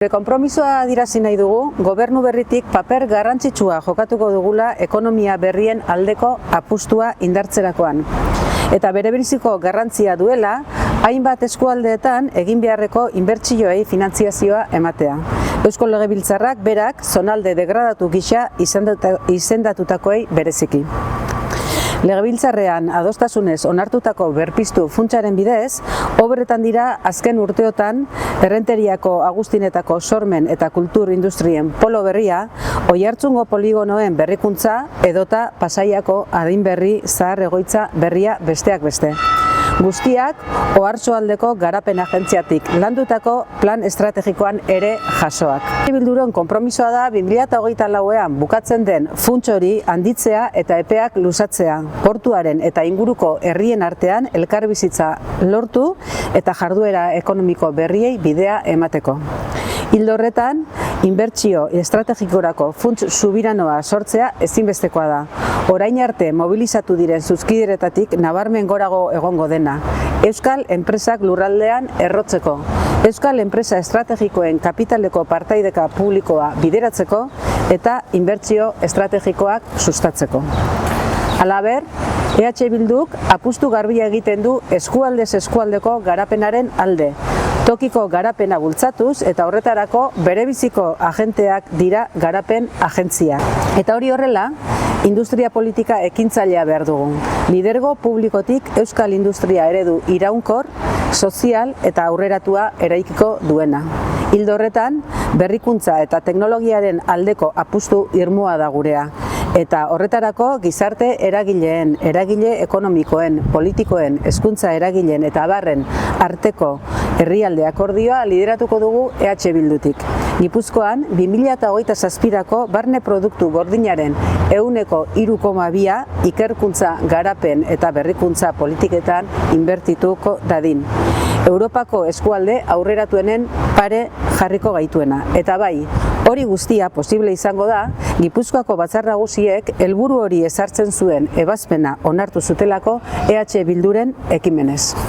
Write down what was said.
Konpromisoa adierazi nahi dugu, gobernu berritik paper garrantzitsua jokatuko dugula ekonomia berrien aldeko apustua indartzerakoan. Eta berebiziko garrantzia duela, hainbat eskualdeetan egin beharreko inbertsioei finantziazioa ematea. Eusko Legebiltzarrak berak zonalde degradatu gisa izendatutakoei bereziki. Legebiltzarrean adostasunez onartutako berpiztu funtsaren bidez, obretan dira azken urteotan Errenteriako Agustinetako sormen eta kultur industrien polo berria, Oiartzungo poligonoen berrikuntza edota Pasaiako adinberri zahar egoitza berria besteak beste. Guztiak Oarsoaldeko garapen agentziatik landutako plan estrategikoan ere jasoak. Bilduron konpromisoa da 2024ean bukatzen den funts hori handitzea eta epeak luzatzea, portuaren eta inguruko herrien artean elkarbizitza lortu eta jarduera ekonomiko berriei bidea emateko. Ildo horretan, inbertsio estrategikorako funts subiranoa sortzea ezinbestekoa da. Orain arte mobilizatu diren zuzkideretatik nabarmen gorago egongo dena. Euskal enpresak lurraldean errotzeko, euskal enpresa estrategikoen kapitaleko partaideka publikoa bideratzeko eta inbertsio estrategikoak sustatzeko. Halaber, EH Bilduk apustu garbia egiten du eskualdez eskualdeko garapenaren alde. Tokiko garapena bultzatuz eta horretarako berebiziko agenteak dira garapen agentzia. Eta hori horrela, industria politika ekintzailea behar dugu. Lidergo publikotik euskal industria eredu iraunkor, sozial eta aurreratua eraikiko duena. Ildo horretan, berrikuntza eta teknologiaren aldeko apustu irmoa da gurea. Eta horretarako gizarte eragileen, eragile ekonomikoen, politikoen, hezkuntza eragileen eta abarren arteko herrialde akordioa lideratuko dugu EH Bildutik. Gipuzkoan, 2027ko barne produktu gordinaren 3,2% ikerkuntza, garapen eta berrikuntza politiketan inbertituko dadin. Europako eskualde aurreratuenen pare jarriko gaituena. Eta bai, hori guztia posible izango da, Gipuzkoako Batzar Nagusiek helburu hori ezartzen zuen ebazpena onartu zutelako EH Bilduren ekimenez.